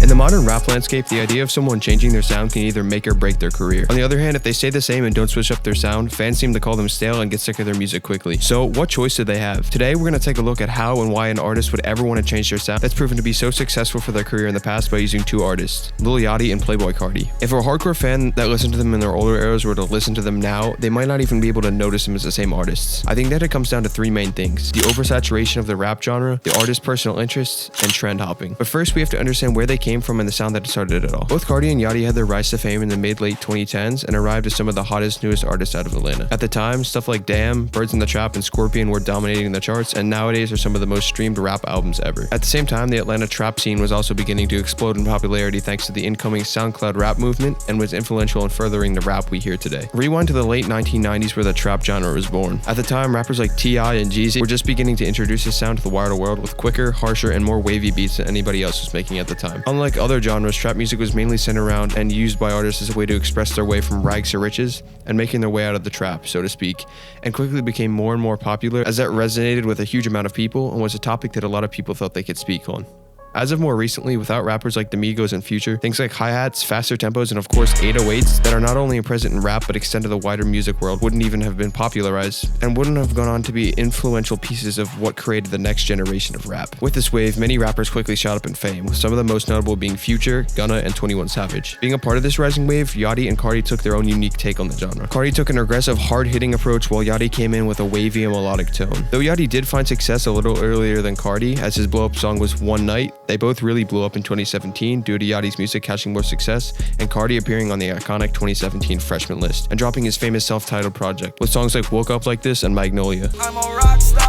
In the modern rap landscape, the idea of someone changing their sound can either make or break their career. On the other hand, if they stay the same and don't switch up their sound, fans seem to call them stale and get sick of their music quickly. So what choice do they have? Today, we're going to take a look at how and why an artist would ever want to change their sound that's proven to be so successful for their career in the past by using two artists, Lil Yachty and Playboi Carti. If a hardcore fan that listened to them in their older eras were to listen to them now, they might not even be able to notice them as the same artists. I think that it comes down to three main things: the oversaturation of the rap genre, the artist's personal interests, and trend hopping. But first, we have to understand where they came from and the sound that started it all. Both Carti and Yachty had their rise to fame in the mid-late 2010s and arrived as some of the hottest, newest artists out of Atlanta. At the time, stuff like Damn, Birds in the Trap, and Scorpion were dominating the charts, and nowadays are some of the most streamed rap albums ever. At the same time, the Atlanta trap scene was also beginning to explode in popularity thanks to the incoming SoundCloud rap movement and was influential in furthering the rap we hear today. Rewind to the late 1990s where the trap genre was born. At the time, rappers like T.I. and Jeezy were just beginning to introduce this sound to the wider world with quicker, harsher, and more wavy beats than anybody else was making at the time. Unlike other genres, trap music was mainly centered around and used by artists as a way to express their way from rags to riches and making their way out of the trap, so to speak, and quickly became more and more popular as that resonated with a huge amount of people and was a topic that a lot of people felt they could speak on. As of more recently, without rappers like the Migos and Future, things like hi-hats, faster tempos, and of course 808s that are not only present in rap but extend to the wider music world wouldn't even have been popularized and wouldn't have gone on to be influential pieces of what created the next generation of rap. With this wave, many rappers quickly shot up in fame, with some of the most notable being Future, Gunna, and 21 Savage. Being a part of this rising wave, Yachty and Carti took their own unique take on the genre. Carti took an aggressive, hard-hitting approach while Yachty came in with a wavy and melodic tone. Though Yachty did find success a little earlier than Carti, as his blow-up song was One Night, they both really blew up in 2017 due to Yachty's music catching more success and Carti appearing on the iconic 2017 Freshman List and dropping his famous self-titled project with songs like Woke Up Like This and Magnolia. I'm a rock star.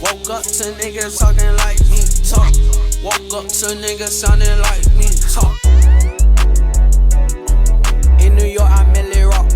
Woke up to niggas talking like me talk. Woke up to niggas sounding like me talk. In New York, I merely rock.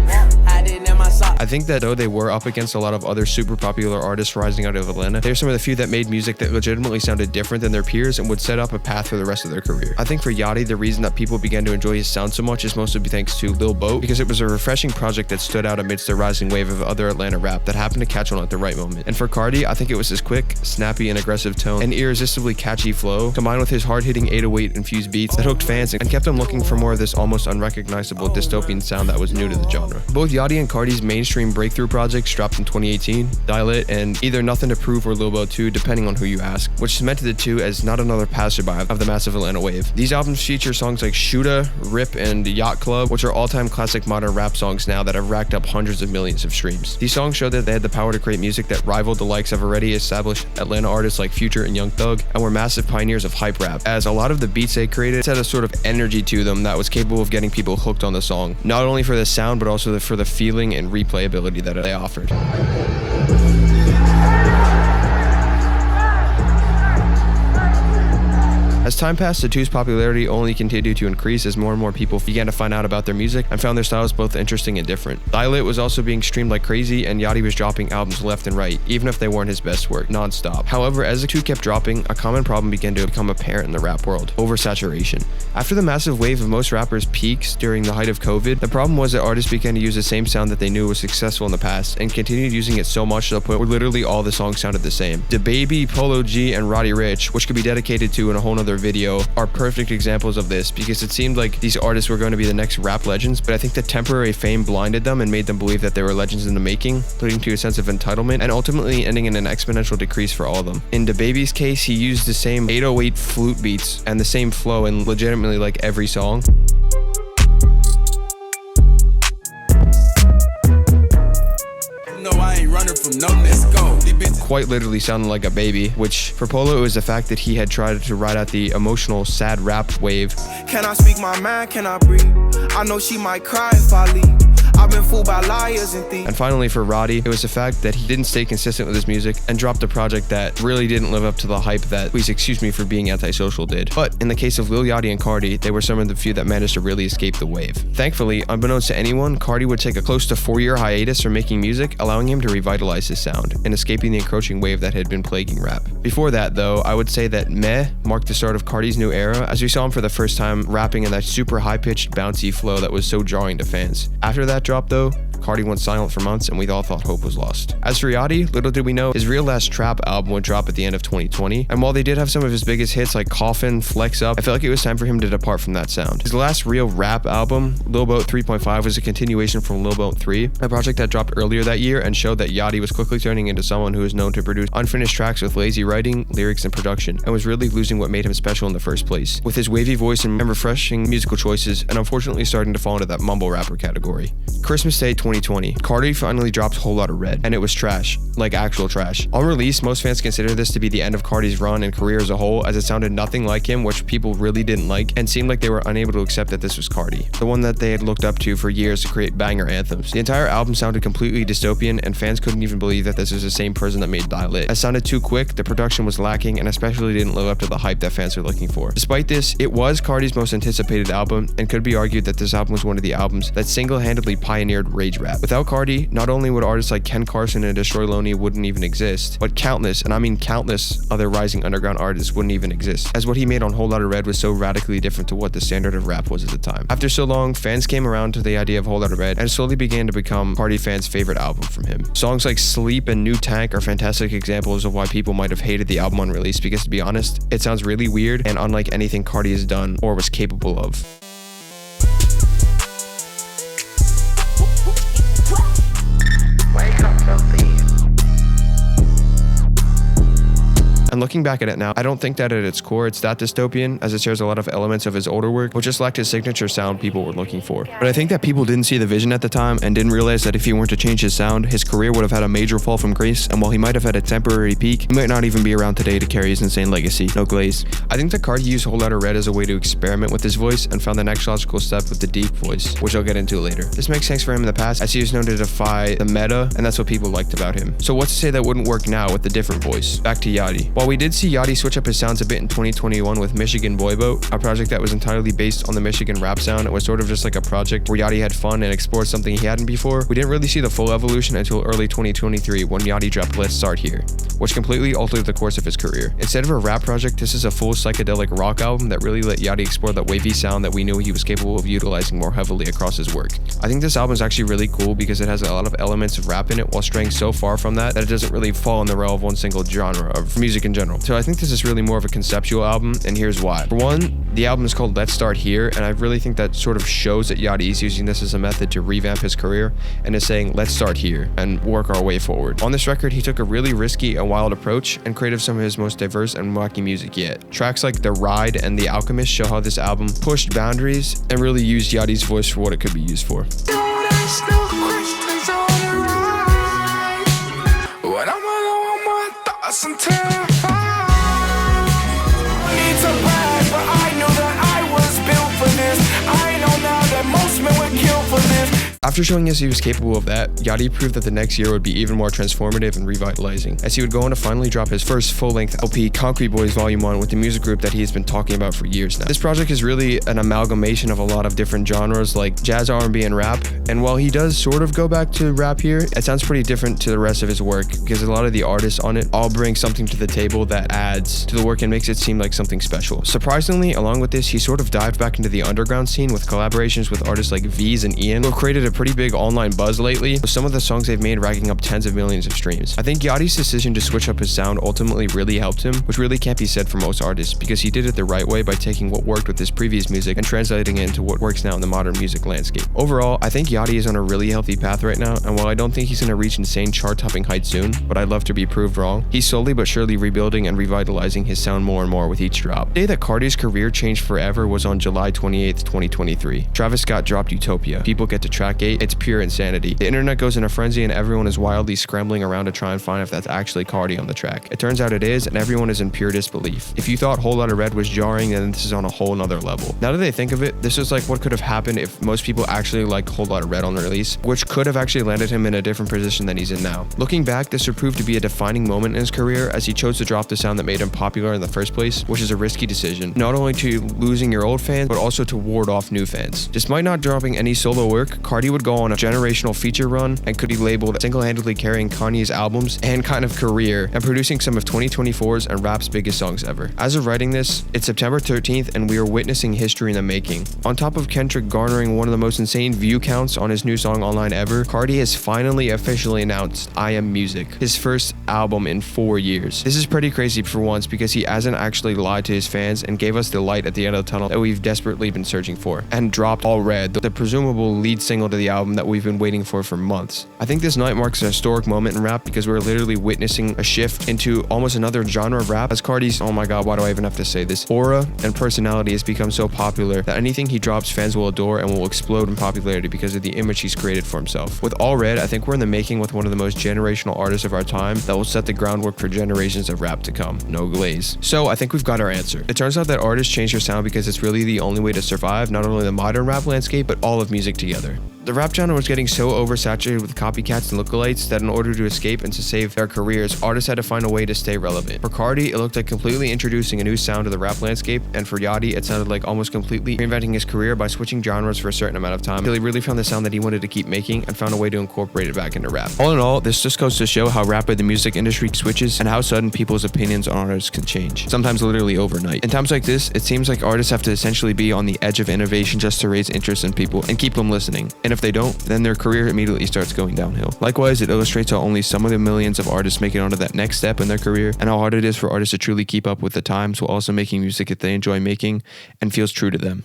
Hiding in my sock. I think that though they were up against a lot of other super popular artists rising out of Atlanta, they're some of the few that made music that legitimately sounded different than their peers and would set up a path for the rest of their career. I think for Yachty, the reason that people began to enjoy his sound so much is mostly thanks to Lil Boat, because it was a refreshing project that stood out amidst the rising wave of other Atlanta rap that happened to catch on at the right moment. And for Carti, I think it was his quick, snappy, and aggressive tone and irresistibly catchy flow, combined with his hard-hitting 808-infused beats that hooked fans and kept them looking for more of this almost unrecognizable dystopian sound that was new to the genre. Both Yachty and Carti's mainstream breakthrough projects dropped in 2018, Dial It, and either Nothing to Prove or Lil Boat 2, depending on who you ask, which cemented the two as not another passerby of the massive Atlanta wave. These albums feature songs like Shoota, Rip, and Yacht Club, which are all-time classic modern rap songs now that have racked up hundreds of millions of streams. These songs show that they had the power to create music that rivaled the likes of already established Atlanta artists like Future and Young Thug, and were massive pioneers of hype rap, as a lot of the beats they created had a sort of energy to them that was capable of getting people hooked on the song, not only for the sound but also for the feeling and replayability that they offered. As time passed, the two's popularity only continued to increase as more and more people began to find out about their music and found their styles both interesting and different. Dial It was also being streamed like crazy, and Yachty was dropping albums left and right, even if they weren't his best work, non-stop. However, as the two kept dropping, a common problem began to become apparent in the rap world: oversaturation. After the massive wave of most rappers peaks during the height of COVID, the problem was that artists began to use the same sound that they knew was successful in the past and continued using it so much to the point where literally all the songs sounded the same. DaBaby, Polo G, and Roddy Ricch, which could be dedicated to in a whole nother video, are perfect examples of this because it seemed like these artists were going to be the next rap legends, but I think the temporary fame blinded them and made them believe that they were legends in the making, leading to a sense of entitlement and ultimately ending in an exponential decrease for all of them. In DaBaby's case, he used the same 808 flute beats and the same flow in legitimately like every song. No, I ain't running from no, let's go. Quite literally sounding like a baby, which for Polo it was the fact that he had tried to ride out the emotional, sad rap wave. Can I speak my mind? Can I breathe? I know she might cry if I leave. I've been fooled by liars and thieves. And finally for Roddy, it was the fact that he didn't stay consistent with his music and dropped a project that really didn't live up to the hype that Please Excuse Me for Being Antisocial did. But in the case of Lil Yachty and Carti, they were some of the few that managed to really escape the wave. Thankfully, unbeknownst to anyone, Carti would take a close to 4-year hiatus from making music, allowing him to revitalize his sound and escaping the encroaching wave that had been plaguing rap. Before that though, I would say that Meh marked the start of Carti's new era, as we saw him for the first time rapping in that super high-pitched bouncy flow that was so jarring to fans. After that drop though, Cardi went silent for months and we all thought hope was lost. As for Yachty, little did we know, his real last trap album would drop at the end of 2020, and while they did have some of his biggest hits like Coffin, Flex Up, I felt like it was time for him to depart from that sound. His last real rap album, Lil Boat 3.5, was a continuation from Lil Boat 3, a project that dropped earlier that year and showed that Yachty was quickly turning into someone who is known to produce unfinished tracks with lazy writing, lyrics, and production, and was really losing what made him special in the first place, with his wavy voice and refreshing musical choices, and unfortunately starting to fall into that mumble rapper category. Christmas Day 2020, Cardi finally dropped Whole Lotta Red, and it was trash, like actual trash. On release, most fans consider this to be the end of Cardi's run and career as a whole, as it sounded nothing like him, which people really didn't like, and seemed like they were unable to accept that this was Cardi, the one that they had looked up to for years to create banger anthems. The entire album sounded completely dystopian, and fans couldn't even believe that this was the same person that made Dial It. It sounded too quick, the production was lacking, and especially didn't live up to the hype that fans were looking for. Despite this, it was Cardi's most anticipated album, and could be argued that this album was one of the albums that single-handedly pioneered rage rap. Without Cardi, not only would artists like Ken Carson and Destroy Lonely wouldn't even exist, but countless, and I mean countless, other rising underground artists wouldn't even exist, as what he made on Whole Lotta Red was so radically different to what the standard of rap was at the time. After so long, fans came around to the idea of Whole Lotta Red, and slowly began to become Cardi fans' favorite album from him. Songs like Sleep and New Tank are fantastic examples of why people might have hated the album on release, because to be honest, it sounds really weird and unlike anything Cardi has done or was capable of. And looking back at it now, I don't think that at its core it's that dystopian, as it shares a lot of elements of his older work, which just lacked his signature sound people were looking for. But I think that people didn't see the vision at the time and didn't realize that if he weren't to change his sound, his career would have had a major fall from grace, and while he might have had a temporary peak, he might not even be around today to carry his insane legacy. No glaze. I think that Cardi used Whole Lotta Red as a way to experiment with his voice and found the next logical step with the deep voice, which I'll get into later. This makes sense for him in the past, as he was known to defy the meta, and that's what people liked about him. So what's to say that wouldn't work now with the different voice? Back to Yachty. While we did see Yachty switch up his sounds a bit in 2021 with Michigan Boy Boat, a project that was entirely based on the Michigan rap sound. It was sort of just like a project where Yachty had fun and explored something he hadn't before. We didn't really see the full evolution until early 2023 when Yachty dropped Let's Start Here, which completely altered the course of his career. Instead of a rap project, this is a full psychedelic rock album that really let Yachty explore that wavy sound that we knew he was capable of utilizing more heavily across his work. I think this album is actually really cool because it has a lot of elements of rap in it while straying so far from that it doesn't really fall in the realm of one single genre of music in general. So I think this is really more of a conceptual album, and here's why. For one, the album is called Let's Start Here, and I really think that sort of shows that Yachty is using this as a method to revamp his career and is saying, let's start here and work our way forward. On this record, he took a really risky and wild approach and created some of his most diverse and wacky music yet. Tracks like The Ride and The Alchemist show how this album pushed boundaries and really used Yachty's voice for what it could be used for. After showing us he was capable of that, Yachty proved that the next year would be even more transformative and revitalizing, as he would go on to finally drop his first full-length LP, Concrete Boys Volume 1, with the music group that he has been talking about for years now. This project is really an amalgamation of a lot of different genres like jazz, R&B, and rap, and while he does sort of go back to rap here, it sounds pretty different to the rest of his work, because a lot of the artists on it all bring something to the table that adds to the work and makes it seem like something special. Surprisingly, along with this, he sort of dived back into the underground scene with collaborations with artists like V's and Ian, who have created a pretty big online buzz lately, with some of the songs they've made racking up tens of millions of streams. I think Yachty's decision to switch up his sound ultimately really helped him, which really can't be said for most artists, because he did it the right way by taking what worked with his previous music and translating it into what works now in the modern music landscape. Overall, I think Yachty is on a really healthy path right now, and while I don't think he's gonna reach insane chart-topping heights soon, but I'd love to be proved wrong, he's slowly but surely rebuilding and revitalizing his sound more and more with each drop. The day that Cardi's career changed forever was on July 28th, 2023. Travis Scott dropped Utopia. People get to track 8. It's pure insanity. The internet goes in a frenzy and everyone is wildly scrambling around to try and find if that's actually Cardi on the track. It turns out it is, and everyone is in pure disbelief. If you thought Whole Lotta Red was jarring, then this is on a whole nother level. Now that I think of it, this is like what could have happened if most people actually liked Whole Lotta Red on the release, which could have actually landed him in a different position than he's in now. Looking back, this would prove to be a defining moment in his career, as he chose to drop the sound that made him popular in the first place, which is a risky decision, not only to losing your old fans, but also to ward off new fans. Despite not dropping any solo work, Cardi he would go on a generational feature run and could be labeled single-handedly carrying Kanye's albums and kind of career and producing some of 2024's and rap's biggest songs ever. As of writing this, it's September 13th and we are witnessing history in the making. On top of Kendrick garnering one of the most insane view counts on his new song online ever, Cardi has finally officially announced I Am Music, his first album in 4 years. This is pretty crazy for once because he hasn't actually lied to his fans and gave us the light at the end of the tunnel that we've desperately been searching for, and dropped All Red, the presumable lead single to the album that we've been waiting for months. I think this night marks a historic moment in rap because we're literally witnessing a shift into almost another genre of rap as Cardi's, oh my god, why do I even have to say this, aura and personality has become so popular that anything he drops fans will adore and will explode in popularity because of the image he's created for himself. With All Red, I think we're in the making with one of the most generational artists of our time that will set the groundwork for generations of rap to come. No glaze. So I think we've got our answer. It turns out that artists change their sound because it's really the only way to survive not only the modern rap landscape but all of music together. The rap genre was getting so oversaturated with copycats and lookalikes that in order to escape and to save their careers, artists had to find a way to stay relevant. For Cardi, it looked like completely introducing a new sound to the rap landscape, and for Yachty, it sounded like almost completely reinventing his career by switching genres for a certain amount of time until he really found the sound that he wanted to keep making and found a way to incorporate it back into rap. All in all, this just goes to show how rapid the music industry switches and how sudden people's opinions on artists can change, sometimes literally overnight. In times like this, it seems like artists have to essentially be on the edge of innovation just to raise interest in people and keep them listening, and if they don't, then their career immediately starts going downhill. Likewise, it illustrates how only some of the millions of artists make it onto that next step in their career, and how hard it is for artists to truly keep up with the times while also making music that they enjoy making and feels true to them.